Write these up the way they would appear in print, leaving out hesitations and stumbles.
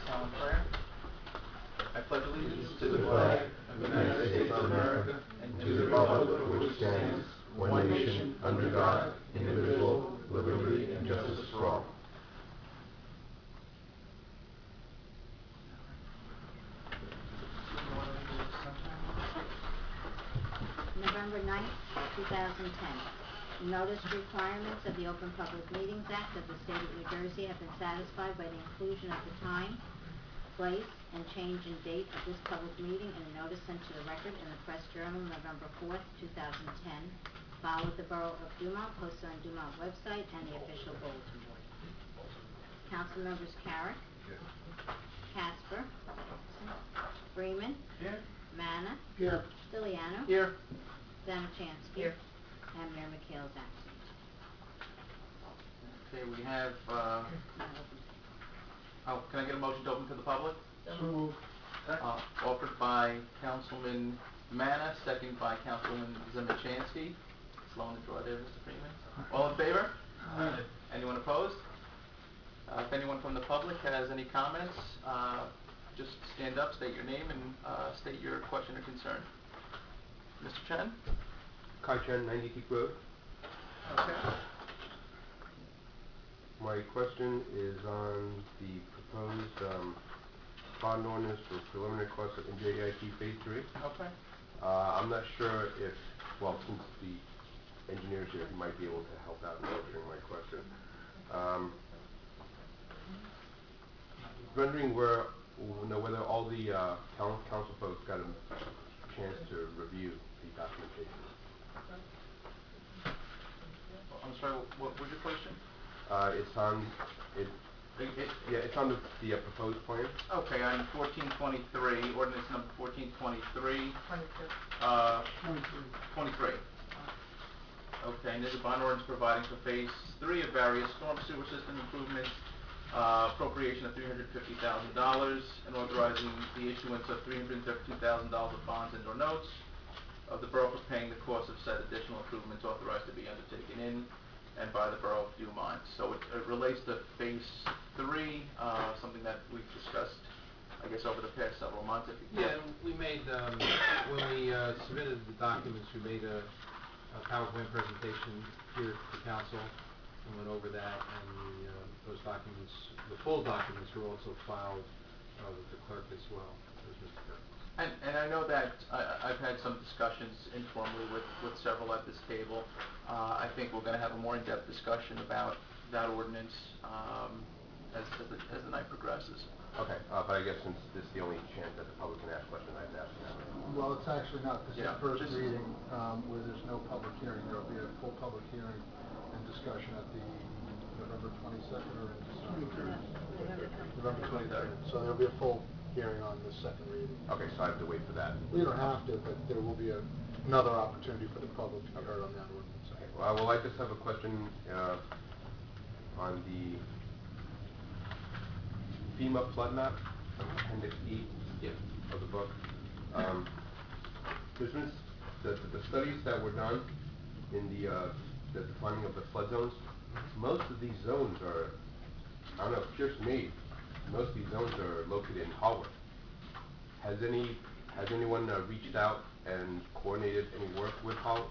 Solemn prayer. I pledge allegiance to the flag flag of the United States of America and to the republic for which stands one nation under God, indivisible, with liberty and justice for all. November 9th, 2010. Notice requirements of the Open Public Meetings Act of the State of New Jersey have been satisfied by the inclusion of the time, place, and change in date of this public meeting in a notice sent to the record in the Press Journal November 4th, 2010, filed with the Borough of Dumont, posted on Dumont website and the official bulletin board. Council members Carrick, Casper, Freeman, Here. Manna, Here. Stiliano, Here. Zamachansky, Here. and Mayor McHale is absent. Okay, we have, can I get a motion to open to the public? So moved. Offered by Councilman Manna, second by Councilwoman Zamachansky. Slow in the draw there, Mr. Freeman. All in favor? Aye. Anyone opposed? If anyone from the public has any comments, just stand up, state your name, and state your question or concern. Mr. Chen? Kai Chen, 90 Peak Road. Okay. My question is on the proposed bond ordinance for preliminary costs of NJIT Phase 3. Okay. I'm not sure if, well, since the engineers here might be able to help out in answering my question. Wondering whether all the council folks got a chance to review the documentation. I'm sorry, what was your question? It's on it's on the proposed plan. Okay, on 1423, ordinance number 1423. 23. Okay, and there's a bond ordinance providing for phase 3 of various storm sewer system improvements, appropriation of $350,000, and authorizing the issuance of $332,000 of bonds and/or notes of the borough for paying the cost of said additional improvements authorized to be undertaken in and by the borough of Dumont. So it relates to phase 3, something that we've discussed, I guess, over the past several months. Yeah, we made, when we submitted the documents, we made a PowerPoint presentation here to the council and went over that, and those documents, the full documents, were also filed with the clerk as well, as Mr. Clerk. And I know that I've had some discussions informally with several at this table. I think we're going to have a more in-depth discussion about that ordinance as the night progresses. Okay, but I guess since this is the only chance that the public can ask questions, I have to ask them. Well, it's actually not. This is the first just reading where there's no public hearing. There will be a full public hearing and discussion at the November 22nd or in December. November 23rd. So there will be a full hearing on the second reading. Okay, so I have to wait for that. We don't have to, but there will be another opportunity for the public to be heard on that ordinance. Okay. Well, I just have a question on the FEMA flood map, Appendix E of the book. There's been the studies that were done in the defining of the flood zones. Most of these zones are, I don't know, it appears to me, most of these zones are located in Haworth. Has anyone reached out and coordinated any work with Haworth?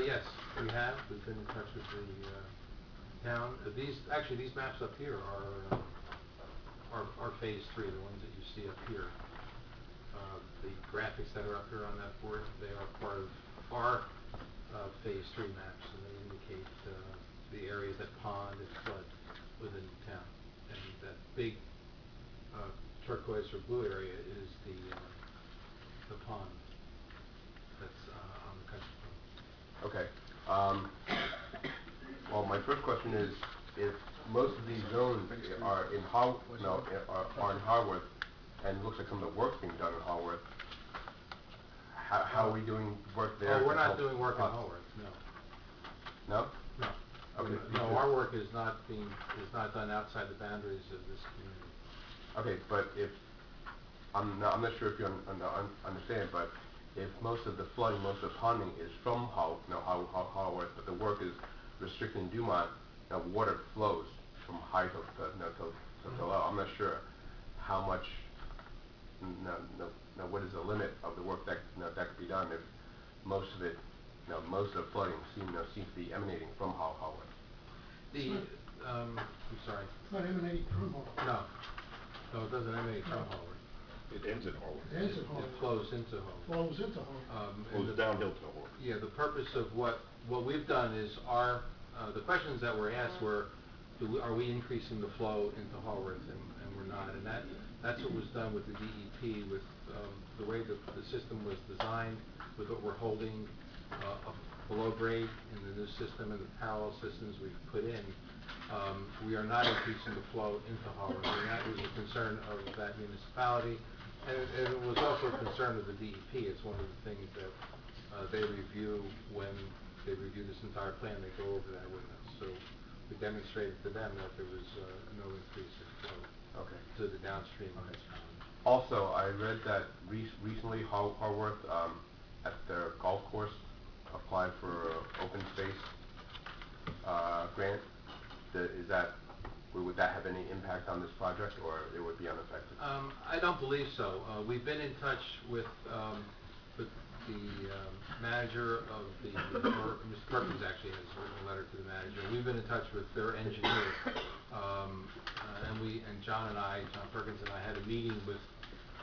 Yes, we have. We've been in touch with the town. These maps up here are phase 3, the ones that you see up here. The graphics that are up here on that board, they are part of our phase 3 maps, and they indicate the areas that pond and flood within the town. And that big turquoise or blue area is the pond that's on the country club. Okay. Well, my first question is, if most of these zones are in Haworth, and it looks like some of the work's being done in Haworth, how are we doing work there? Oh, we're not doing work in Haworth, no. No? No. Okay. No, our work is not done outside the boundaries of this community. Okay, but if I'm not sure if you understand, but if most of the flooding, most of the ponding is from Haworth, but the work is restricted in Dumont, now water flows from high to not sure how much, what is the limit of the work that, that could be done if most of it, most of the flooding seems to be emanating from Haworth. I'm sorry. It's not emanating from Haworth. No, it doesn't emanate from Haworth. It ends in Haworth. It ends in Haworth. It flows into Haworth. Flows into Haworth. Goes downhill to Haworth. Yeah, the purpose of what we've done is the questions that were asked were, are we increasing the flow into Haworth, and we're not, and that's what was done with the DEP, with the way the system was designed, with what we're holding below grade in the new system and the parallel systems we've put in. We are not increasing the flow into Haworth, and that was a concern of that municipality, and it was also a concern of the DEP. It's one of the things that they review when they review this entire plan. They go over that with us. So we demonstrated to them that there was no increase in flow to the downstream municipality. Also, I read that recently Haworth at their golf course applied for open space grant. Would that have any impact on this project, or it would be unaffected? I don't believe so. We've been in touch with the manager of Mr. Perkins actually has written a letter to the manager. We've been in touch with their engineer, and John Perkins and I had a meeting with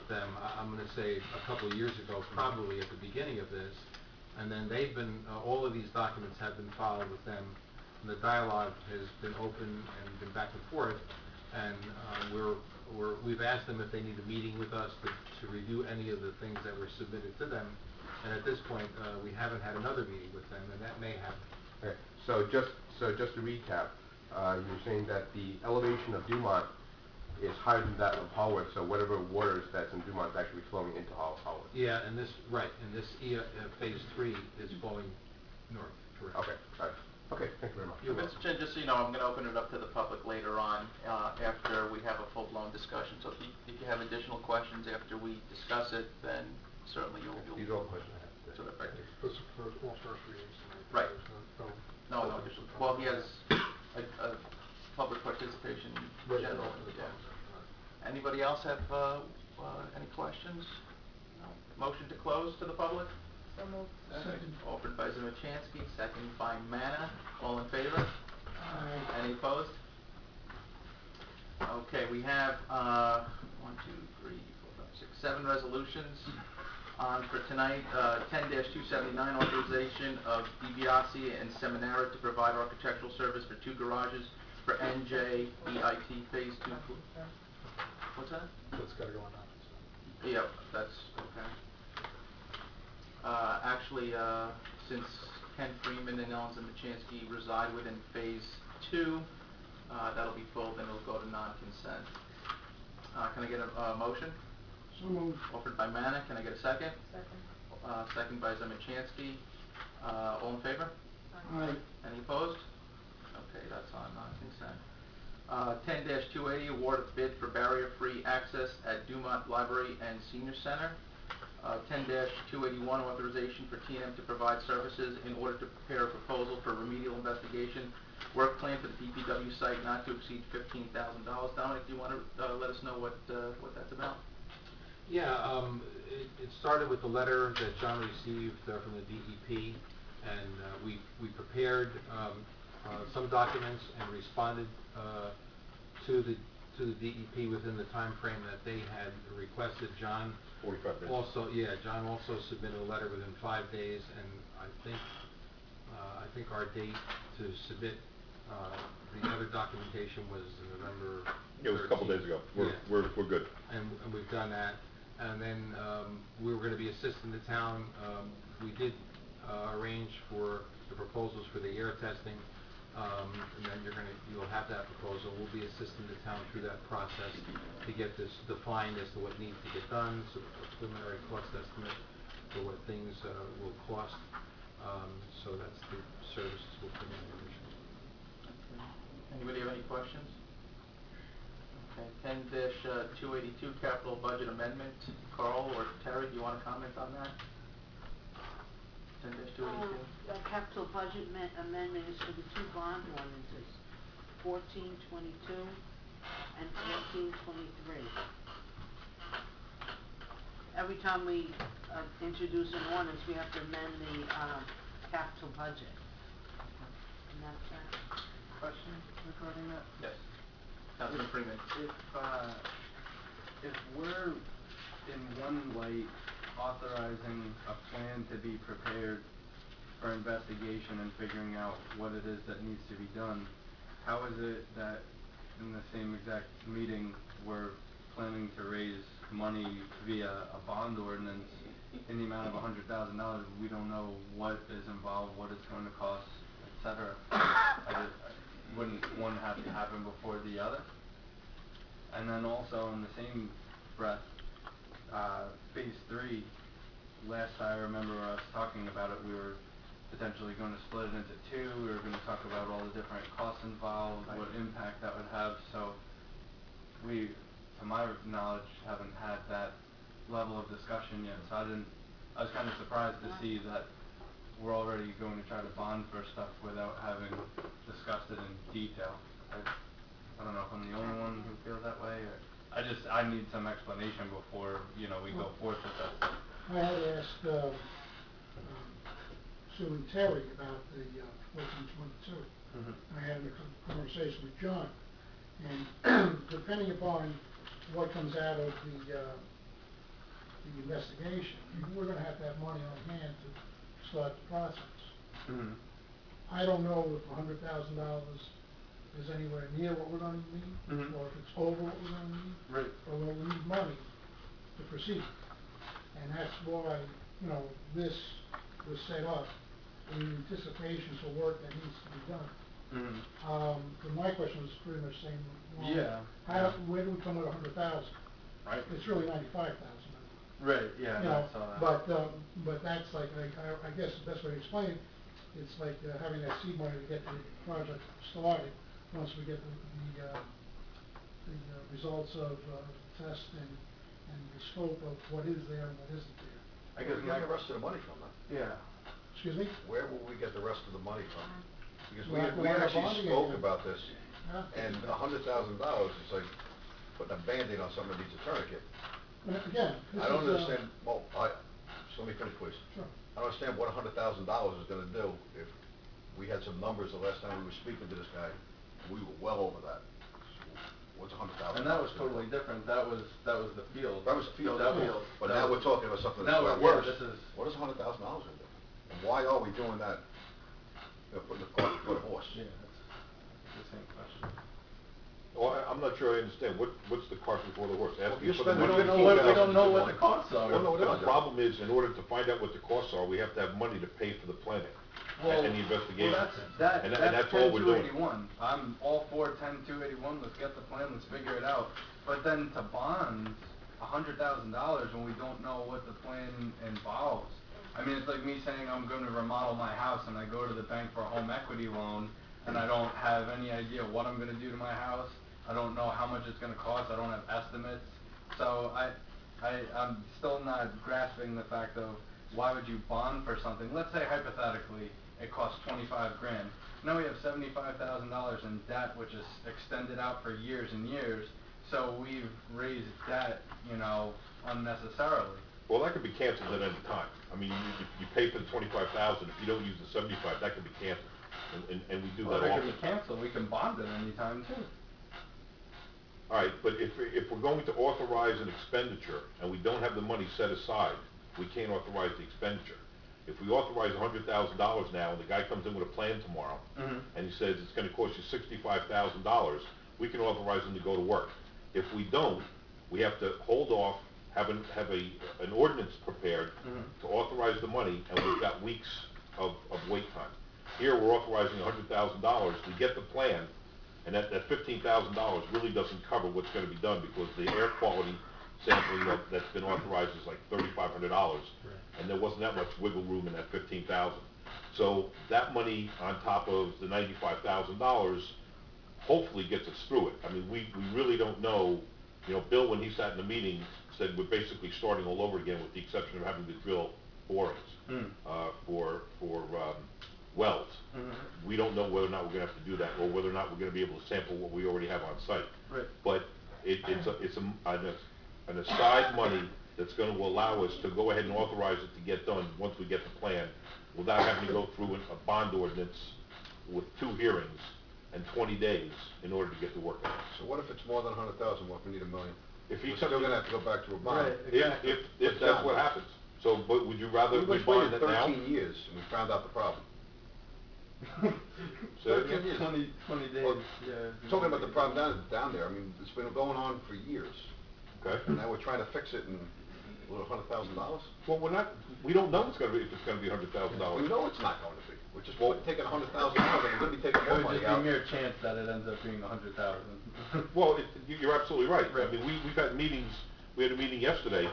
them. I'm going to say a couple of years ago, probably at the beginning of this, and then they've been all of these documents have been filed with them. And the dialogue has been open and been back and forth, and we've asked them if they need a meeting with us to review any of the things that were submitted to them, and at this point we haven't had another meeting with them, and that may happen. Okay. So just to recap, you're saying that the elevation of Dumont is higher than that of Haworth, so whatever waters that's in Dumont is actually flowing into Haworth. Yeah, and this phase 3 is flowing north. Correct. Okay. All right. Okay, thank you very much. Mr. Chen, just so you know, I'm going to open it up to the public later on after we have a full-blown discussion. So if you have additional questions after we discuss it, then certainly you'll... These are all questions I have today. Terrific. This is for all first readings tonight. Right. There's No, additional. Well, he has a public participation Right. general. Yeah. Anybody else have any questions? No. Motion to close to the public? So moved. Second. Offered by Zimichansky, second by Manna. All in favor? Aye. Any opposed? Okay, we have 7 resolutions on for tonight. 10-279, authorization of DiBiase and Seminara to provide architectural service for 2 garages for NJEIT Phase 2. What's that? That's got to go on that. Yep, that's okay. Actually, since Ken Freeman and Ellen Zimichansky reside within Phase 2, that'll be pulled and it'll go to non-consent. Can I get a motion? So moved. Offered by Manna. Can I get a second? Second. Second by Zimichansky. All in favor? Aye. Any opposed? Okay, that's on non-consent. 10-280, award of bid for barrier-free access at Dumont Library and Senior Center. 10-281, authorization for T&M to provide services in order to prepare a proposal for remedial investigation work plan for the DPW site not to exceed $15,000. Dominic, do you want to let us know what that's about? Yeah, it started with the letter that John received from the DEP, and we prepared some documents and responded to the DEP within the time frame that they had requested. John 45 days. John also submitted a letter within 5 days, and I think our date to submit the other documentation was November 13th. It was a couple days ago. We're good. And we've done that. And then we were going to be assisting the town. We did arrange for the proposals for the air testing, and then you'll have that proposal. We'll be assisting the town through that process to get this defined as to what needs to get done, so a preliminary cost estimate for what things will cost. So that's the services we'll put in addition. Anybody have any questions? Okay, 10-282, capital budget amendment. Carl or Terry, do you want to comment on that? 10-282. The capital budget amendment is for the 2 bond ordinances, 1422 and 1423. Every time we introduce an ordinance, we have to amend the capital budget. And that's that. Question regarding that? Yes. Councilman Freeman. If we're in one light authorizing a plan to be prepared for investigation and figuring out what it is that needs to be done, how is it that in the same exact meeting we're planning to raise money via a bond ordinance in the amount of $100,000? We don't know what is involved, what it's going to cost, etc. Wouldn't one have to happen before the other? And then also in the same breath, phase 3, last I remember us talking about it, we were potentially going to split it into 2. We were going to talk about all the different costs involved, what impact that would have. So we, to my knowledge, haven't had that level of discussion yet. So I was kind of surprised to see that we're already going to try to bond for stuff without having discussed it in detail. I don't know if I'm the only one who feels that way, or I need some explanation before, we go forth with this. I had asked, Sue and Terry about the, 1422. I had a conversation with John, and depending upon what comes out of the investigation, we're gonna have to have money on hand to start the process. I don't know if $100,000 is anywhere near what we're gonna need, or if it's over what we're gonna need. Right. Or we'll need money to proceed. And that's why, this was set up in anticipation for work that needs to be done. But my question was pretty much saying, well, Yeah. where do we come with 100,000? Right. It's really 95,000. Right, yeah, I saw that. But that's like, I guess the best way to explain it, it's like having that seed money to get the project started. Once we get the results of test and the scope of what is there and what isn't there. I guess Where do we get the rest of the money from then? Yeah. Excuse me? Where will we get the rest of the money from? Because Well, we the actually bonding spoke agent. about this, Yeah. and $100,000 is like putting a Band-Aid on something that needs a tourniquet. And again, this I don't is, understand, just let me finish, please. Sure. I don't understand what $100,000 is gonna do if we had some numbers the last time we were speaking to this guy, we were well over that. What's $100,000? And that was totally different. That was the field. That was field, That was- but now we're talking about something that's Now a lot we're- worse. this is- What is $100,000 gonna do? And why are we doing that? Putting the cart before the horse. Yeah, that's the same question. Well, I'm not sure I understand, what's the cart before the horse? Asking you're for the spending money. We don't know what the costs are. Well, no, The problem is, in order to find out what the costs are, we have to have money to pay for the planning and the investigation. Well, And that's all we're doing. 10-281. I'm all for 10-281, let's get the plan, let's figure it out. But then to bond $100,000 when we don't know what the plan involves. I mean, it's like me saying I'm gonna remodel my house and I go to the bank for a home equity loan and I don't have any idea what I'm gonna do to my house. I don't know how much it's gonna cost, I don't have estimates. So I'm still not grasping the fact of why would you bond for something? Let's say hypothetically it costs 25 grand. Now we have $75,000 in debt, which is extended out for years and years. So we've raised debt, unnecessarily. Well, that could be canceled at any time. I mean, you pay for the 25,000, if you don't use the 75, that could be canceled, and we do Well, that it often. could be canceled, we can bond it anytime too. All right, but if we're going to authorize an expenditure and we don't have the money set aside, we can't authorize the expenditure. If we authorize $100,000 now and the guy comes in with a plan tomorrow, and he says it's gonna cost you $65,000, we can authorize him to go to work. If we don't, we have to hold off, have an ordinance prepared to authorize the money, and we've got weeks of wait time. Here, we're authorizing $100,000 to get the plan, and that $15,000 really doesn't cover what's gonna be done, because the air quality sampling that's been authorized is like $3,500, and there wasn't that much wiggle room in that $15,000. So that money on top of the $95,000 hopefully gets us through it. I mean, we really don't know. Bill, when he sat in the meeting, said we're basically starting all over again, with the exception of having to drill borings for wells. Mhm. We don't know whether or not we're gonna have to do that, or whether or not we're gonna be able to sample what we already have on site. Right. But it's an aside money that's gonna allow us to go ahead and authorize it to get done once we get the plan, without having to go through a bond ordinance with 2 hearings and 20 days in order to get the work done. So what if it's more than 100,000, what if we need $1 million? If he We're comes still in- gonna have to go back to a bond. Right. If that's what happens. So, but would you rather We we just bond waited it now? 13 years and we found out the problem. Say it again? 20 days, Well, yeah. Talking about the problem down there, I mean, it's been going on for years. Okay. And now we're trying to fix it in, what, $100,000? Well, we don't know if it's gonna be $100,000. We know it's not going to be. We're just taking $100,000 and we're gonna be taking It more would money just be out. mere chance that it ends up being 100,000. Well, you're absolutely right. Right. I mean, we've had meetings, we had a meeting yesterday,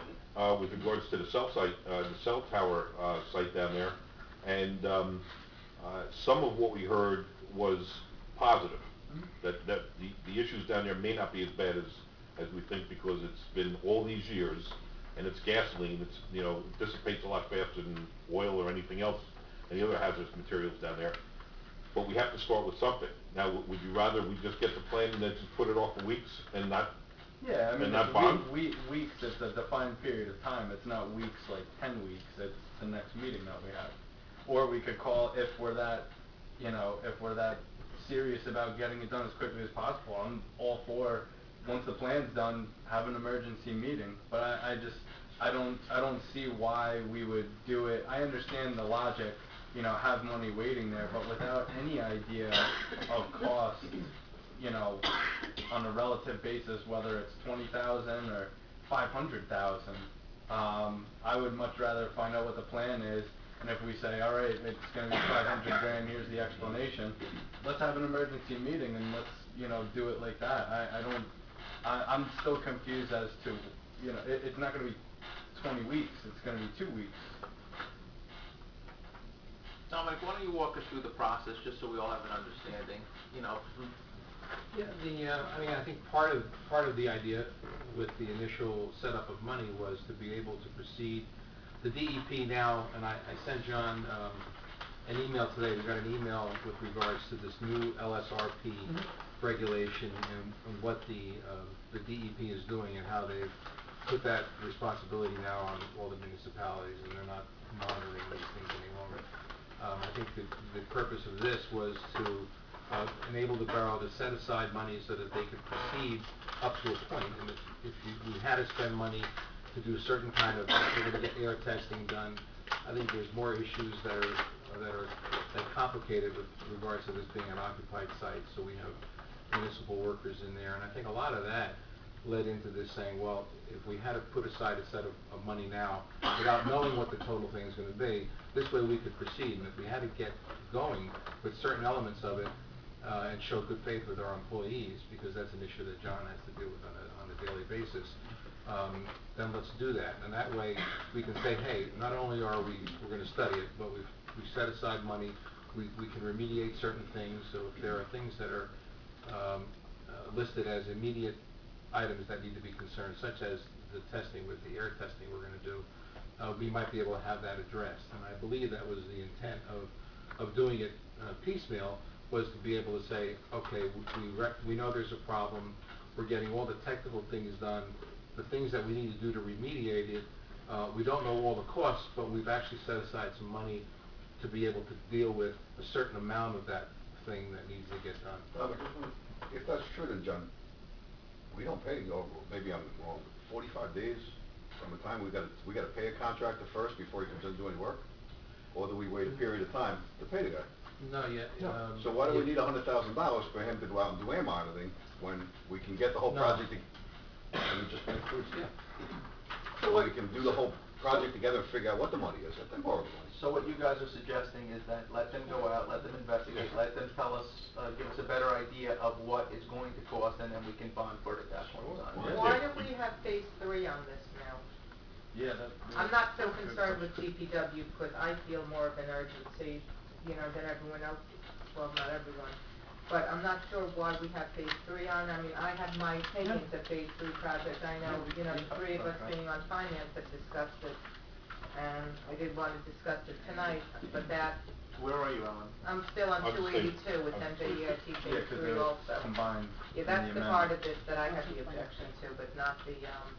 with regards to the cell site, the cell tower, site down there. And, some of what we heard was positive. That the issues down there may not be as bad as we think, because it's been all these years, and it's gasoline, it's, it dissipates a lot faster than oil or anything else, any other hazardous materials down there. But we have to start with something. Now, would you rather we just get the plan and then just put it off for weeks and not, Yeah, I mean, and not it's bond? weeks, it's a defined period of time, it's not weeks like 10 weeks, it's the next meeting that we have. Or we could call, if we're that serious about getting it done as quickly as possible, I'm all for, once the plan's done, have an emergency meeting. But I don't see why we would do it. I understand the logic, have money waiting there, but without any idea of cost, on a relative basis, whether it's 20,000 or 500,000, I would much rather find out what the plan is, and if we say, all right, it's gonna be 500 grand, here's the explanation, let's have an emergency meeting and let's, do it like that. I'm still confused as to, it's not gonna be 20 weeks, it's gonna be 2 weeks. Dominic, why don't you walk us through the process, just so we all have an understanding, Yeah, I think part of the idea with the initial setup of money was to be able to proceed. The DEP now, and I sent John an email today, we got an email with regards to this new LSRP regulation and what the DEP is doing and how they've put that responsibility now on all the municipalities, and they're not monitoring these things any longer. I think the purpose of this was to enable the borough to set aside money so that they could proceed up to a point. And if we had to spend money to do a certain kind of, we're going to get air testing done, I think there's more issues that complicated with regards to this being an occupied site. So we have municipal workers in there, and I think a lot of that led into this saying, well, if we had to put aside a set of money now without knowing what the total thing is going to be, this way we could proceed. And if we had to get going with certain elements of it and show good faith with our employees, because that's an issue that John has to deal with on a daily basis, then let's do that. And that way we can say, hey, not only we're going to study it, but we set aside money, we can remediate certain things. So if there are things that are listed as immediate items that need to be concerned, such as the testing with the air testing we're going to do, we might be able to have that addressed. And I believe that was the intent of doing it piecemeal, was to be able to say, okay, we know there's a problem, we're getting all the technical things done, the things that we need to do to remediate it, we don't know all the costs, but we've actually set aside some money to be able to deal with a certain amount of that thing that needs to get done. If that's true, then, John, we don't pay, or maybe I'm wrong, 45 days from the time we gotta pay a contractor first before he comes in to do any work? Or do we wait a period of time to pay the guy? Not yet. So why do we need $100,000 for him to go out and do air monitoring when we can get the whole No. project and we just went through? Yeah. So we can do the whole project together and figure out what the money is, let them borrow the money. So what you guys are suggesting is that let them go out, let them investigate, let them tell us, give us a better idea of what it's going to cost, and then we can bond for it at that point in time. Yeah. Why don't we have phase 3 on this now? Yeah, I'm not so concerned with DPW, because I feel more of an urgency, than everyone else, well, not everyone. But I'm not sure why we have phase 3 on. I mean, I have my opinions of phase 3 project. I know, the three of us being on finance have discussed it. and I did wanna discuss it tonight, but that, Where are you, Ellen? I'm still on I'm two saying- eighty-two with MJEIT Yeah, phase 'cause three they're also. combined Yeah, in that's the the part amendment. of this that I have the objection to, but not the,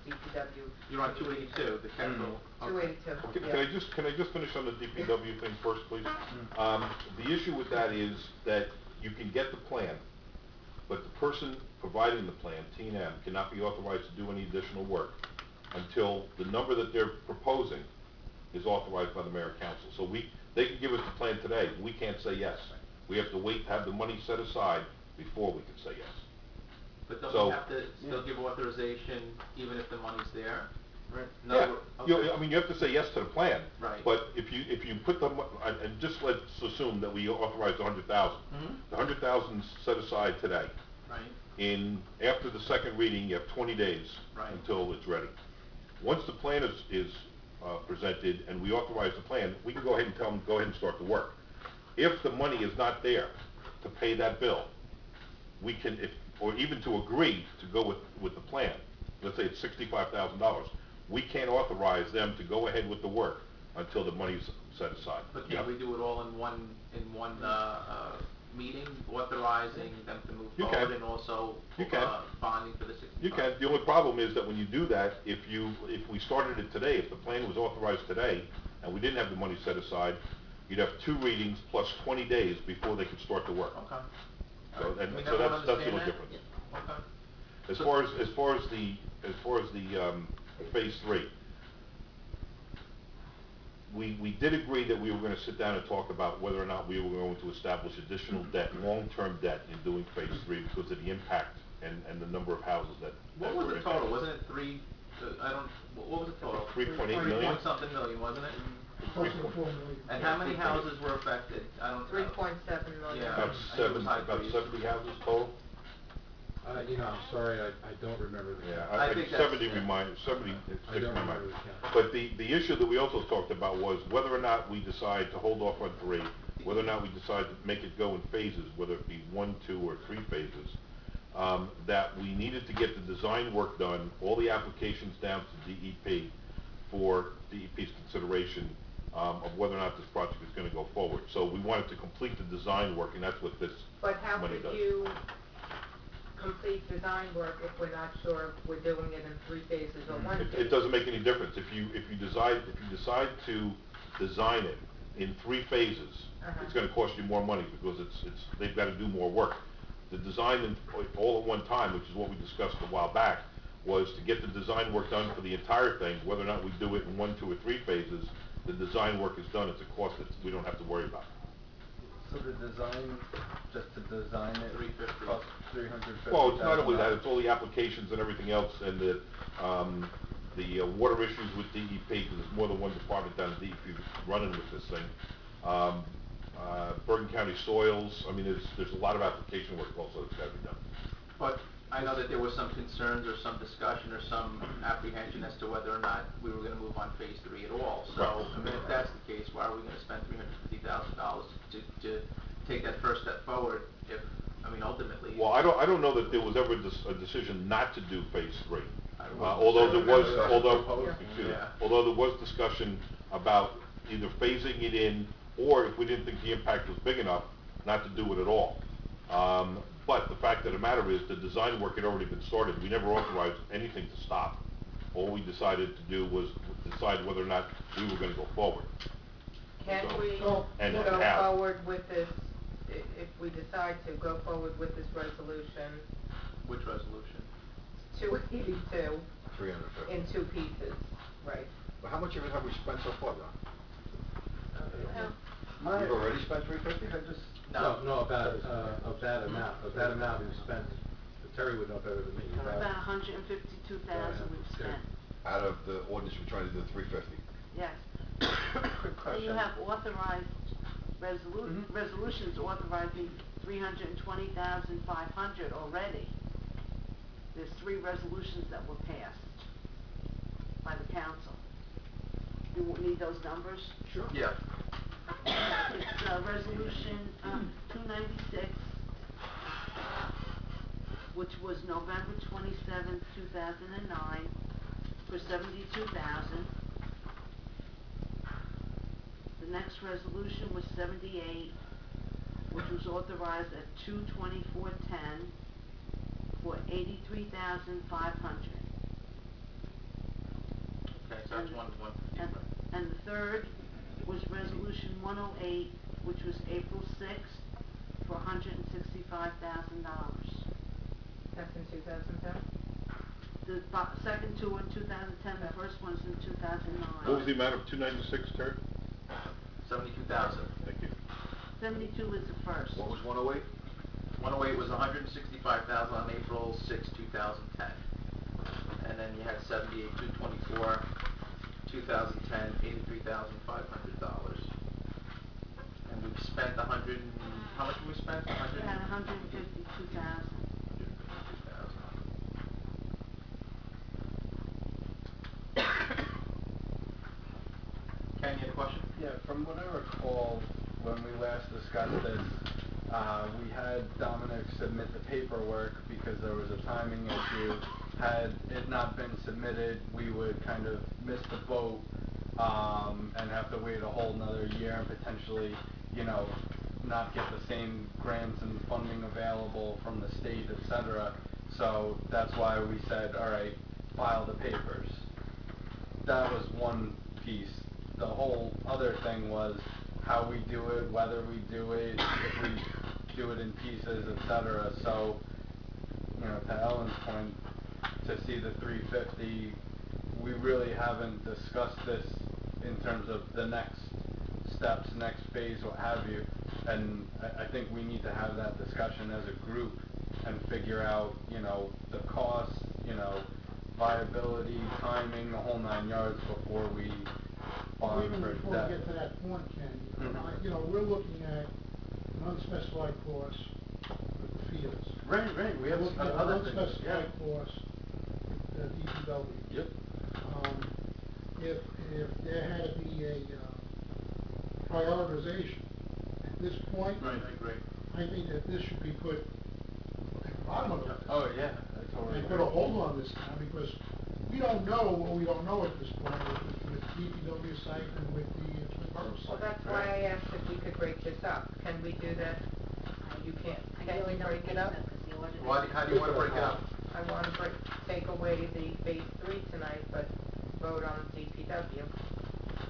DPW. You're on 282, the capital. Two eighty-two, Can yeah. can I just finish on the DPW thing first, please? Mm. The issue with that is that you can get the plan, but the person providing the plan, T&M, cannot be authorized to do any additional work until the number that they're proposing is authorized by the mayor and council. So they can give us the plan today, we can't say yes. We have to wait to have the money set aside before we can say yes. But don't So- we have to still give authorization even if the money's there? Right. Yeah, I mean, you have to say yes to the plan. Right. But if you put the, and just let's assume that we authorize 100,000. Mhm. The 100,000 set aside today. Right. After the second reading, you have 20 days. Right. Until it's ready. Once the plan is presented and we authorize the plan, we can go ahead and tell them, go ahead and start the work. If the money is not there to pay that bill, we can, or even to agree to go with the plan, let's say it's $65,000, we can't authorize them to go ahead with the work until the money's set aside. But can't we do it all in one meeting, authorizing them to move You forward can. and also You can. bonding for the 65? You can. The only problem is that when you do that, if we started it today, if the plan was authorized today, and we didn't have the money set aside, you'd have 2 readings plus 20 days before they could start the work. Okay. So, All right. and I mean, so everyone that's the understand little that? difference. Okay. As So- far as the phase 3, we did agree that we were gonna sit down and talk about whether or not we were going to establish additional debt, long-term debt in doing phase 3 because of the impact and the number of houses that What were was the impacted. total? Wasn't it what was the total? 3.8 million? Point something million, wasn't it? Close to 4 million. And how many houses were affected? I don't. 3.7 million. Yeah. About I think it was high about threes. 70 houses total? You know, I'm sorry, I don't remember the count. I think that's- 70 I don't remember the count. But the issue that we also talked about was whether or not we decide to hold off on 3, whether or not we decide to make it go in phases, whether it be 1, 2, or 3 phases, that we needed to get the design work done, all the applications down to DEP for DEP's consideration of whether or not this project is going to go forward. So we wanted to complete the design work, and that's what this But how money could does. you complete design work if we're not sure if we're doing it in 3 phases or 1 phase? It doesn't make any difference. If you decide to design it in 3 phases, it's gonna cost you more money because they've gotta do more work. The design all at one time, which is what we discussed a while back, was to get the design work done for the entire thing, whether or not we do it in 1, 2, or 3 phases, the design work is done, it's a cost that we don't have to worry about. So the design, just to design it, 350. costs $350,000? Well, it's not only that, it's all the applications and everything else, and the water issues with DEP, because there's more than one department down at DEP running with this thing. Bergen County soils, I mean, there's a lot of application work also that's gotta be done. But I know that there was some concerns or some discussion or some apprehension as to whether or not we were gonna move on phase 3 at all. So, I mean, if that's the case, why are we gonna spend $350,000 to take that first step forward if, I mean, ultimately. Well, I don't know that there was ever a decision not to do phase 3. I don't Although there was, Yeah. although there was discussion about either phasing it in, or if we didn't think the impact was big enough, not to do it at all. But the fact of the matter is, the design work had already been started, we never authorized anything to stop. All we decided to do was decide whether or not we were gonna go forward. Can we And go how. forward with this, if we decide to go forward with this resolution, Which resolution? 282, 350. in 2 pieces, right? But how much of it have we spent so far, John? My- We've already spent 350? I just, No. No, about, of that amount we've spent, Terry would know better than me. About 152,000 we've spent, Out of the ordinance, we're trying to do 350. yes. quick So question. you have authorized resolutions authorizing 320,500 already. There's 3 resolutions that were passed by the council. You won't need those numbers? Sure. Yeah. It's, resolution, 296, which was November 27th, 2009, for 72,000. the next resolution was 78, which was authorized at 2/24/10 for $83,500. Okay, so that's one fifty, And, right? and the third was resolution 108, which was April 6th, for $165,000. That's in 2010? The second two were in 2010, the first one's in 2009. What was the amount of 296, Terry? 72,000. Thank you. 72 is the first. What was 108? 108 was 165,000 on April 6, 2010. And then you had 78, 224, 2010, $83,500. And we've spent how much have we spent? We had 152,000. 152,000. Ken, you had a question? Yeah, from what I recall, when we last discussed this, we had Dominic submit the paperwork because there was a timing issue. Had it not been submitted, we would kind of miss the boat, and have to wait a whole another year and potentially, not get the same grants and funding available from the state, et cetera. So that's why we said, all right, file the papers. That was one piece. The whole other thing was how we do it, whether we do it, if we do it in pieces, et cetera. So, to Ellen's point, to see the 350, we really haven't discussed this in terms of the next steps, next phase, what have you. And I think we need to have that discussion as a group and figure out, the cost, viability, timing, the whole 9 yards before we bond Even for before debt. we get to that point, Ken, Mhm. we're looking at an unspecified cost with the fields. Right, we have We're looking at an other things, yeah. unspecified cost with DPW. Yep. If there had to be a prioritization at this point. Right, I agree. I think that this should be put at the bottom of the list. Oh, yeah, I totally And agree. put a hold on this now, because we don't know what we don't know at this point with the DPW site and with the Twin Borough site. Well, that's why I asked if we could break this up. Can we do that? You can't. I Can really we don't break think it up? so, 'cause the auditors. How do you want to break it up? I want to take away the phase 3 tonight, but vote on the DPW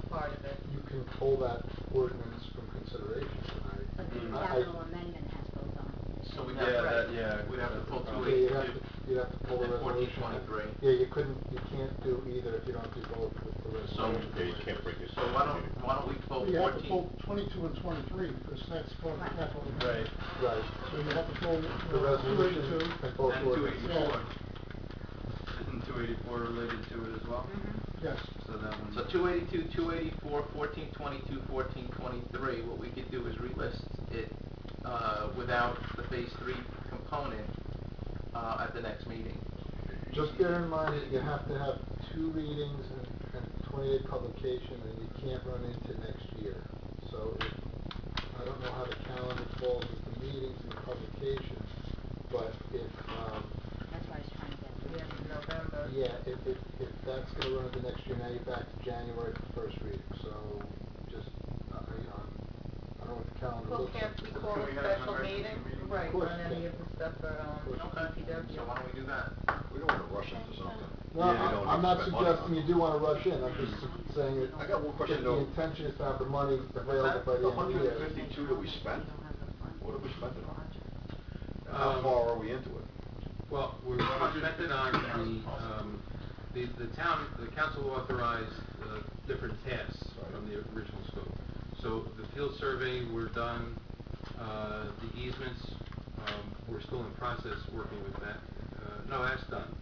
part of it. You can pull that ordinance from consideration tonight. But the Mm. capital amendment has both on it. So we'd Yeah, have to, that- yeah, we'd have to that's pull the problem. Yeah, 282 you'd have to pull the and resolution. 1423. Yeah, you can't do either if you don't do both with the resolution. Yeah, you can't break this. So why don't we pull Well, you have to 14? pull 22 and 23, because that's part of the capital amendment. Right. Right. So you have to pull The resolution 282. and both And ordinances. 284. Isn't 284 related to it as well? Yes. So that one. So 282, 284, 1422, 1423, what we could do is relist it, without the phase 3 component, at the next meeting. Just bear in mind that you have to have 2 readings and 28 publication, and you can't run into next year. So I don't know how the calendar falls with the meetings and publication, but if, That's why I was trying to get The end of November. yeah, if that's gonna run into next year, now you're back to January for first reading. So just, I don't know what the calendar Well, looks like. can't we call Can a we have an special emergency meeting? meeting? Right, Of course on you any can. of the stuff for, Okay, DPW. so why don't we do that? We don't wanna rush into something. No, we don't I'm need not to spend money on. suggesting you do wanna rush in, I'm just saying that I got one question, if though. the intention is to have the money available by the The end of the year. 152 that we spent, what have we spent it on? Um, How far are we into it? Well, we spent it on the council authorized different tasks from the original scope. So the field survey, we're done. The easements, we're still in process working with that. No, that's done.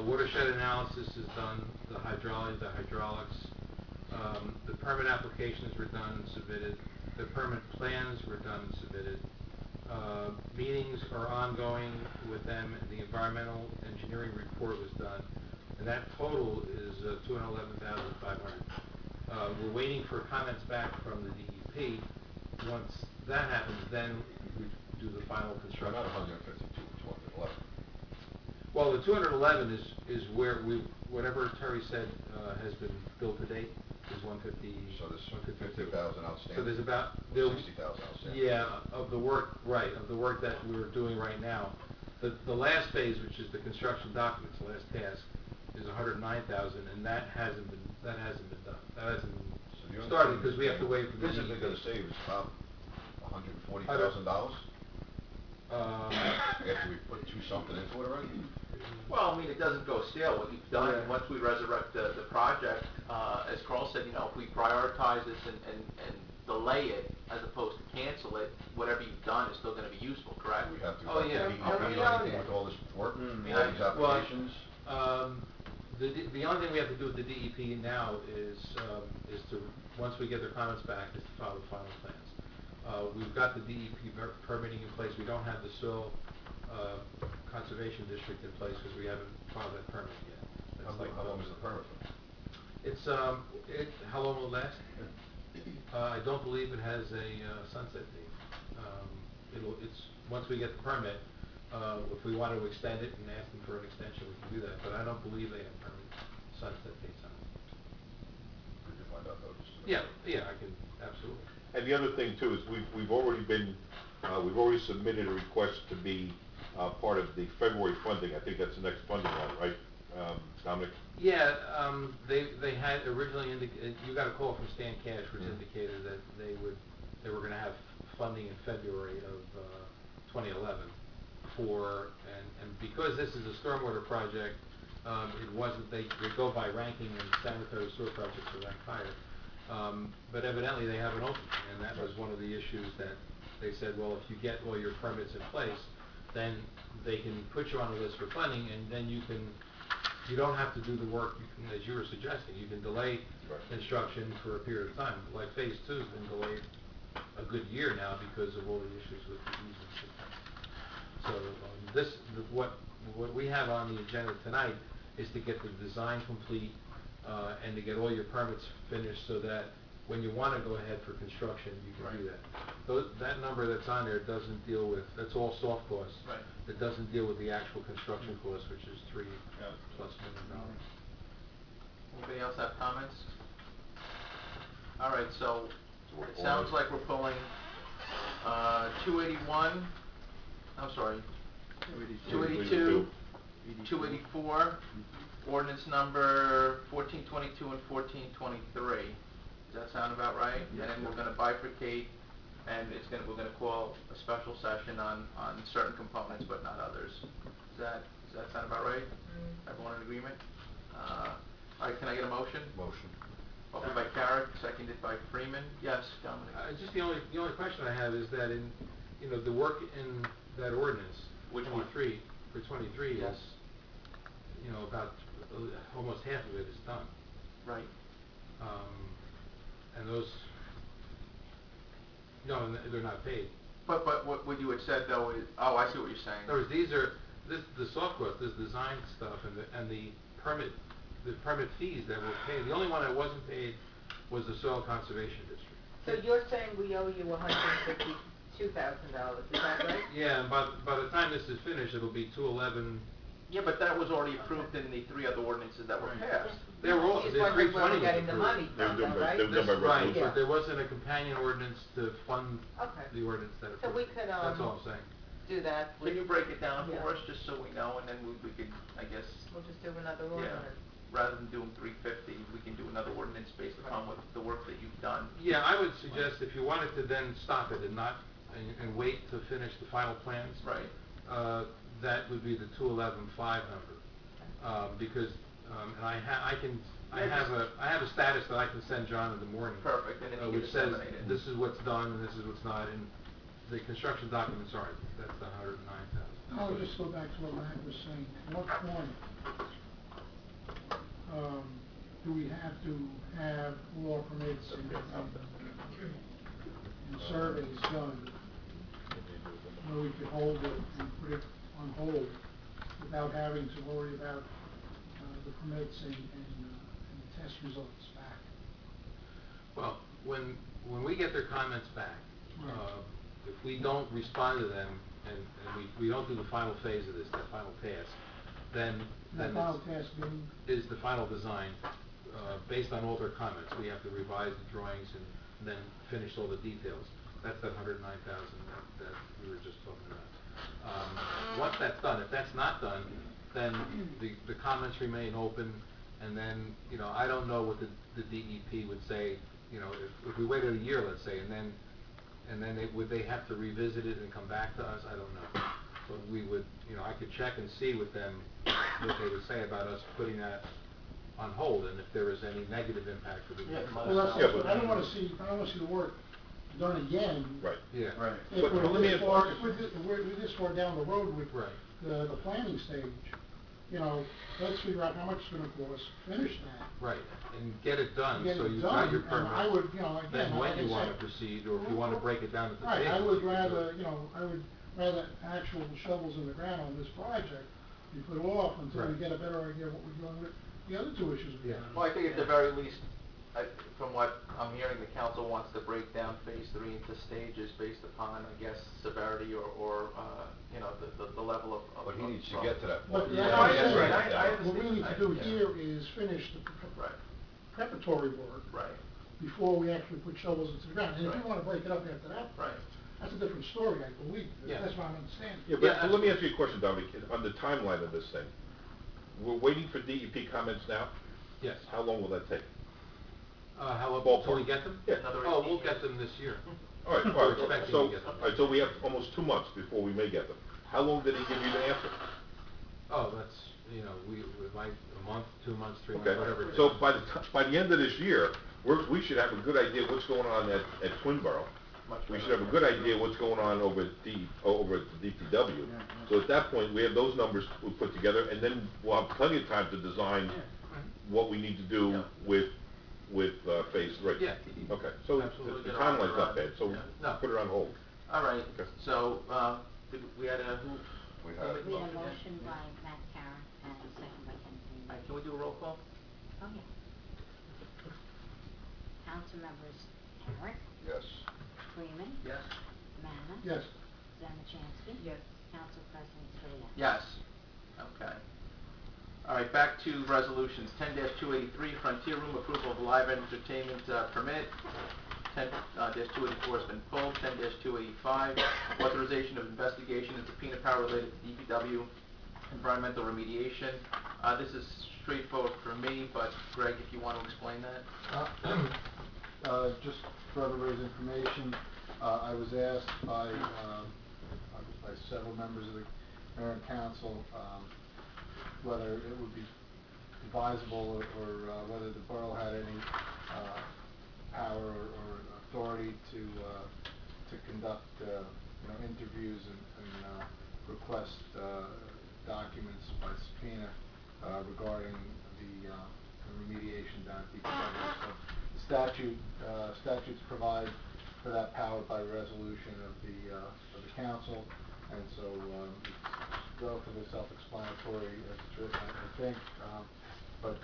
Watershed analysis is done, the hydraulics. The permit applications were done and submitted. The permit plans were done and submitted. Meetings are ongoing with them, and the environmental engineering report was done, and that total is $211,500. We're waiting for comments back from the DEP. Once that happens, then we do the final So construction. not 152, it's 111. Well, the 211 is where whatever Terry said has been built to date. is 150. So there's 152. 50,000 outstanding. So there's about, 60,000 outstanding. yeah, of the work, right, of the work that we're doing right now. The last phase, which is the construction documents, the last task, is 109,000, and that hasn't been done. That hasn't So you're started, because we have to wait for the This is DEP. gonna save us about $140,000 after we put something into it already? Well, I mean, it doesn't go stale, what you've done, Yeah. once we resurrect the project, as Carl said, you know, if we prioritize this and delay it, as opposed to cancel it, whatever you've done is still gonna be useful, correct? Do we have to Oh, go to yeah. DEP Oh, or we own anything it. with all this work, Mm. all these Well, applications? The only thing we have to do with the DEP now is to, once we get their comments back, is to file the final plans. We've got the DEP permitting in place, we don't have the soil, conservation district in place, because we haven't filed that permit yet. That's like How long is the permit for? It's, how long will it last? I don't believe it has a sunset date. Once we get the permit, if we want to extend it and ask them for an extension, we can do that, but I don't believe they have permit sunset dates on it. Could you find out those? Yeah, I can, absolutely. And the other thing too is we've already submitted a request to be, part of the February funding. I think that's the next funding round, right, Dominic? Yeah, they had originally indicated, you got a call from Stan Cash, which indicated that they were gonna have funding in February of 2011 and because this is a stormwater project, it wasn't, they go by ranking, and sanitary sewer projects are ranked higher. But evidently they haven't opened, and that was one of the issues that they said, well, if you get all your permits in place, then they can put you on the list for funding, and then you don't have to do the work, as you were suggesting, you can delay Right. construction for a period of time. Like phase 2's been delayed a good year now because of all the issues with the easement system. So what we have on the agenda tonight is to get the design complete, and to get all your permits finished so that when you want to go ahead for construction, you can do that. That number that's on there doesn't deal with, that's all soft costs. Right. It doesn't deal with the actual construction cost, which is $3+ million. Anybody else have comments? All right, so we're it sounds pulling- like we're pulling, 281, I'm sorry, 282, 284, ordinance number 1422 and 1423. Does that sound about right? Yes. And then we're gonna bifurcate, and we're gonna call a special session on certain components, but not others. Does that sound about right? Everyone in agreement? All right, can I get a motion? Motion. Offered by Carrick, seconded by Freeman. Yes, Dominic? Just the only question I have is that in, the work in that ordinance, Which one? 23, for 23 Yes. is, about, almost half of it is done. Right. And those, no, they're not paid. But what you had said though is, oh, I see what you're saying. In other words, the soft cost, this design stuff and the permit fees that were paid, the only one that wasn't paid was the soil conservation district. So you're saying we owe you $152,000, is that right? Yeah, and by the time this is finished, it'll be 211. Yeah, but that was already approved in the 3 other ordinances that were Right. passed. They were all, He's the wondering 320 where we're was getting the approved. money They were from, done though, by- right? they were done by Right, resolution. but there wasn't a companion ordinance to fund Okay. the ordinance that So approved. we could, That's all I'm saying. do that. Can you break it down Yeah. for us, just so we know, and then we could, I guess, We'll just do another yeah, ordinance. rather than doing 350, we can do another ordinance based upon what the work that you've done. Yeah, I would suggest if you wanted to then stop it and not, and wait to finish the final plans. Right. That would be the 211,500. Because, and I have a status that I can send John in the morning. Perfect, and then you can which says, disseminate it. this is what's done and this is what's not, and the construction documents aren't, that's the 109,000. I'll just go back to what Matt was saying. At what point, do we have to have all permits and surveys done, where we could hold it and put it on hold without having to worry about the permits and the test results back? Well, when we get their comments back, Right. if we don't respond to them, and we don't do the final phase of this, that final pass, then That final task being, is the final design, based on all their comments, we have to revise the drawings and then finish all the details. That's that 109,000 that we were just talking about. Once that's done, if that's not done, then the comments remain open, and then, you know, I don't know what the DEP would say, you know, if we waited a year, let's say, and then would they have to revisit it and come back to us? I don't know. But we would, you know, I could check and see with them what they would say about us putting that on hold, and if there is any negative impact to the. Yeah, Well, that's, Yeah, but- I don't wanna see the work done again. Right. Yeah. Right. If But let me we're ask- we're this far down the road with Right. the planning stage, you know, let's figure out how much it's gonna cost, finish that. Right, and get it done, Get so it you've got your done, permit. and I would, you know, again, Then like when I you wanna said- proceed, or if you wanna break it down at the Right, table. I would you can do rather, it. you know, I would rather actual shovels in the ground on this project be put off until we Right. get a better idea of what we're doing with the other two issues we have. Well, I think at the very least, from what I'm hearing, the council wants to break down phase 3 into stages based upon, I guess, severity or you know, the level of. But he needs to get to that But point. that's No, what I I'm saying. understand. I What we understand. need to do Yeah. here is finish the Right, preparatory work right, before we actually put shovels into the ground. And if you Right. wanna break it up after that, right. that's a different story, I believe. Yeah. That's what I'm understanding. Yeah, Yeah, but let me ask you a question, Dominic, on the timeline of this thing. We're waiting for DEP comments now? Yes. How long will that take? How long, Ballpark. till we get them? Yeah. Another Oh, 18 we'll get years. them this year. All right, We're expecting so, to get them. all right, so we have almost 2 months before we may get them. How long did he give you the answer? Oh, that's, you know, we might, a month, 2 months, 3 months, Okay, whatever. it so takes. by the end of this year, we should have a good idea what's going on at Twinborough. Much We better. should have a good idea what's going on over at the DPW. So at that point, we have those numbers we put together, and then we'll have plenty of time to design what we need to do Yeah. with phase 3. Yeah. Okay, so Absolutely. the timeline's not bad, so Yeah. No. put it on hold. All right, Okay. so, we had a, who? We who had- made the We had a again? motion by Matt Karen and a second by Ken All right, Zini. can we do a roll call? Oh, yeah. Council members Herrick, Yes. Freeman, Yes. Manna. Yes. Zamachansky. Yes. Council President Scalia. Yes. Okay. All right, back to resolutions. 10-283, Frontier Room approval of live entertainment permit. 10-284 has been pulled. 10-285, authorization of investigation and subpoena power related to DPW environmental remediation. This is straightforward for me, but Greg, if you want to explain that. Just for everybody's information, I was asked by several members of the mayor and council, whether it would be advisable or whether the borough had any power or authority to conduct interviews and request documents by subpoena regarding the remediation down at DPW. So the statutes provide for that power by resolution of the council, and so it's relatively self-explanatory as it's written, I think. But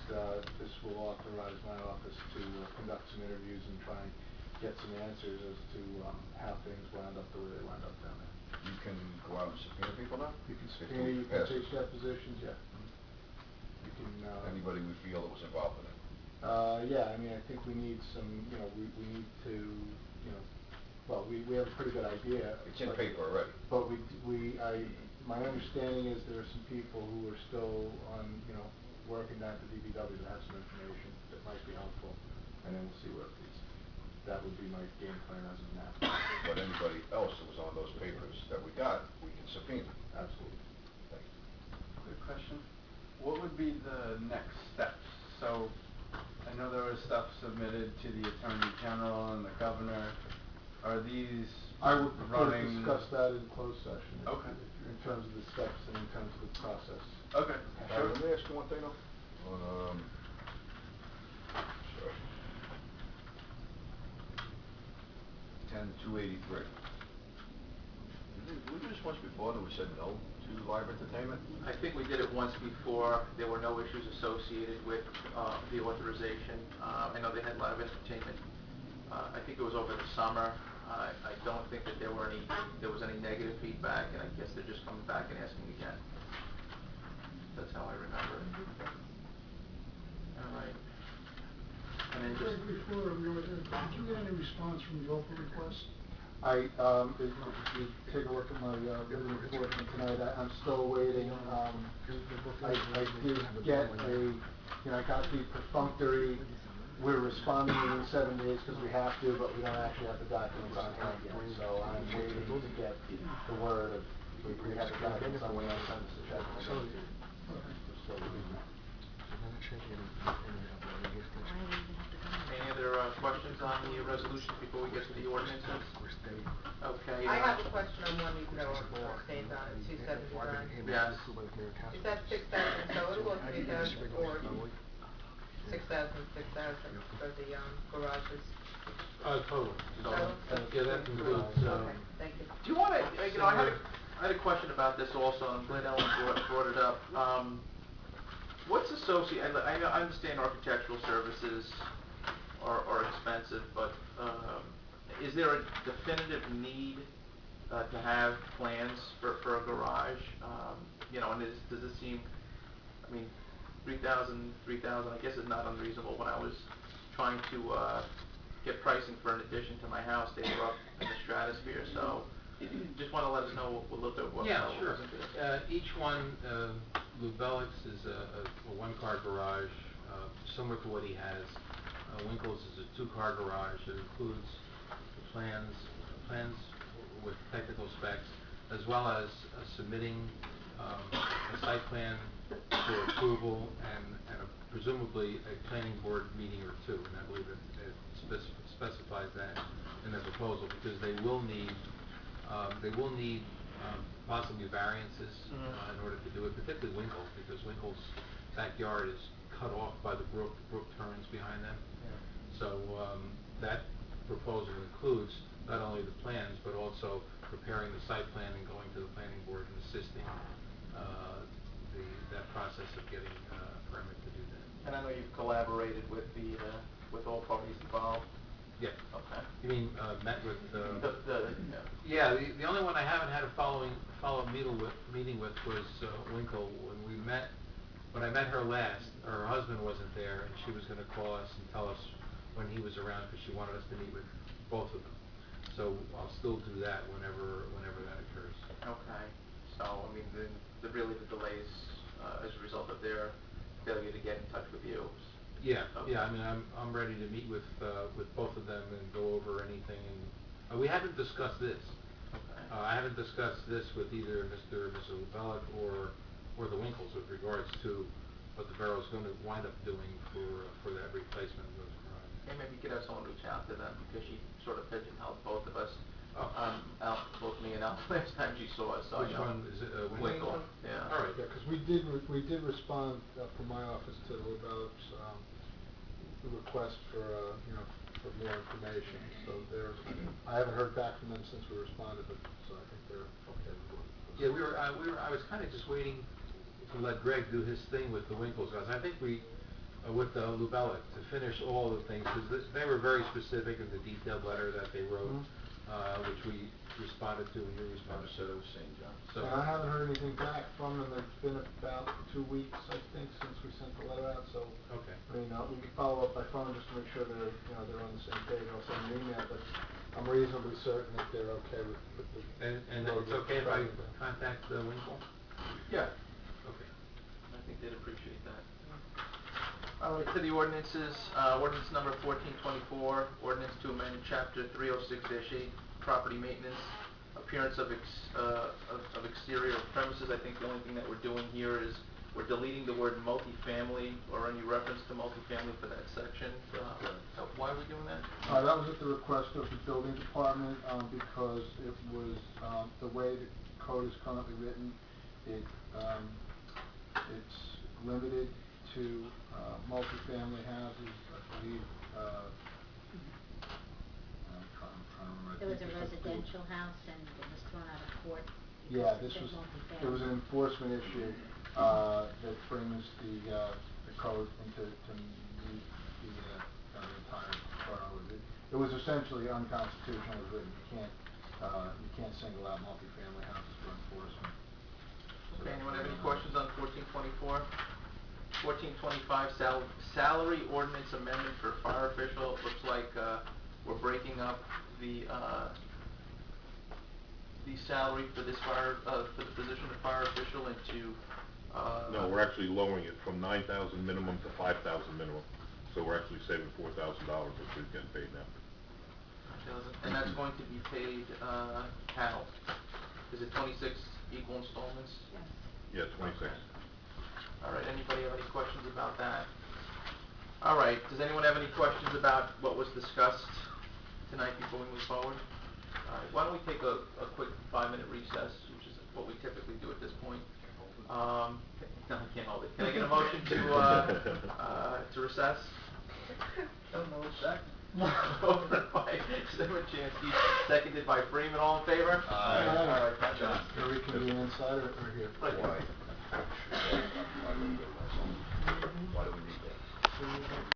this will authorize my office to conduct some interviews and try and get some answers as to how things wound up the way they wound up down there. You can go out and subpoena people now? You can If subpoena, we you can pass take this. depositions, yeah. You can, Anybody we feel that was involved in it. yeah, I mean, I think we need some, we need to, well, we have a pretty good idea. It's in but- paper already. But my understanding is there are some people who are still on, working down at the DPW that have some information that might be helpful, and then we'll see where it leads. That would be my game plan as of now. But anybody else that was on those papers that we got, we can subpoena. Absolutely. Thank you. Quick question, what would be the next steps? So, I know there was stuff submitted to the Attorney General and the Governor. Are these I would prefer to running? discuss that in closed session. Okay. In terms of the steps and in terms of the process. Okay, sure. Let me ask you one thing though. Sorry. 10-283. Did we do this once before that we said no to live entertainment? I think we did it once before. There were no issues associated with the authorization. I know they had live entertainment. I think it was over the summer. I don't think that there was any negative feedback, and I guess they're just coming back and asking again. That's how I remember it. All right. before we were there, did you get any response from the Oprah request? If you take a look at my, written report from tonight, I'm still waiting, I did get I got the perfunctory, we're responding within 7 days because we have to, but we don't actually have the documents on hand yet, so I'm waiting to get the word of, we have the documents on, we don't send us the check. So we're still waiting. Any other, questions on the resolutions before we get to the ordinances? Okay, I have a question on one even though our stays on it, 279. Yes. Is that 6,000 total or 3,000 or 6,000 for the garages? Total. Total? Yeah, that includes, Okay, thank you. Do you wanna, I had a question about this also, and I'm glad Ellen brought it up. What's associated, I understand architectural services are expensive, but, is there a definitive need, to have plans for a garage? And does it seem, I mean, 3,000, I guess is not unreasonable. When I was trying to, get pricing for an addition to my house, they were up in the stratosphere, so just wanna let us know a little bit what. yeah, what sure. goes into this. Each one, Lou Bellick's is a one-car garage, similar to what he has. Winkle's is a two-car garage that includes the plans with technical specs, as well as submitting a site plan for approval and presumably a planning board meeting or two, and I believe it specifies that in their proposal, because they will need possibly variances in order to do it, particularly Winkle's, because Winkle's backyard is cut off by the brook turns behind them. So that proposal includes not only the plans, but also preparing the site plan and going to the planning board and assisting that process of getting a permit to do that. And I know you've collaborated with with all parties involved. Yeah. Okay. You mean, met with, yeah. yeah, the only one I haven't had a follow-up meeting with was, Winkle. When I met her last, her husband wasn't there, and she was gonna call us and tell us when he was around, because she wanted us to meet with both of them. So I'll still do that whenever that occurs. Okay. So, I mean, really the delays, as a result of their failure to get in touch with you. Yeah, Okay. yeah, I mean, I'm ready to meet with both of them and go over anything, and, we haven't discussed this. Okay. I haven't discussed this with either Mr. or Mrs. Bellick or the Winkles with regards to what the borough's gonna wind up doing for that replacement of those garages. And maybe you could have someone reach out to them, because she sort of pigeonholed both of us. Oh. Both me and Al, last time she saw us, so. Which one, is it, Winkle? Yeah. All right. Yeah, because we did respond, from my office to Lou Bellick's, request for, for more information, so I haven't heard back from them since we responded, but, so I think they're okay with what. Yeah, I was kinda just waiting to let Greg do his thing with the Winkles, guys. I think with Lou Bellick, to finish all the things, because they were very specific in the detailed letter that they wrote, which we responded to and you responded to. So. And I haven't heard anything back from them. It's been about 2 weeks, I think, since we sent the letter out, so. Okay. I mean, we can follow up by phone just to make sure they're on the same page. I'll send an email, but I'm reasonably certain that they're okay with the. And it's okay if I contact Winkle? Yeah. Okay. I think they'd appreciate that. All right, to the ordinances, ordinance number 1424, ordinance to amend chapter 306-8, property maintenance, appearance of exterior premises. I think the only thing that we're doing here is we're deleting the word multifamily or any reference to multifamily for that section. So why are we doing that? That was at the request of the building department, because it was, the way the code is currently written, it's limited to, multifamily houses, I believe, I'm trying to remember. There was a residential house and it was thrown out of court. Yeah, because this it said was, multifamily. it was an enforcement issue, that brings the code into, to meet the entire borough. It was essentially unconstitutionally written. You can't single out multifamily houses for enforcement. So Okay, anyone that's have any why, questions on 1424? 1425 salary ordinance amendment for fire official. It looks like, we're breaking up the salary for this for the position of fire official into, No, we're actually lowering it from 9,000 minimum to 5,000 minimum, so we're actually saving $4,000, which is getting paid now. and that's going to be paid, how? Is it 26 equal installments? Yes. Yeah, 26. All right, anybody have any questions about that? All right, does anyone have any questions about what was discussed tonight before we move forward? All right, why don't we take a quick 5-minute recess, which is what we typically do at this point. No, I can't hold it. Can I get a motion to recess? Don't know Second. Moved by Zimmerchansky, seconded by Freeman, all in favor? Aye. All right, that's John, it. are we convening inside or here? Right. Why? Why do we need that?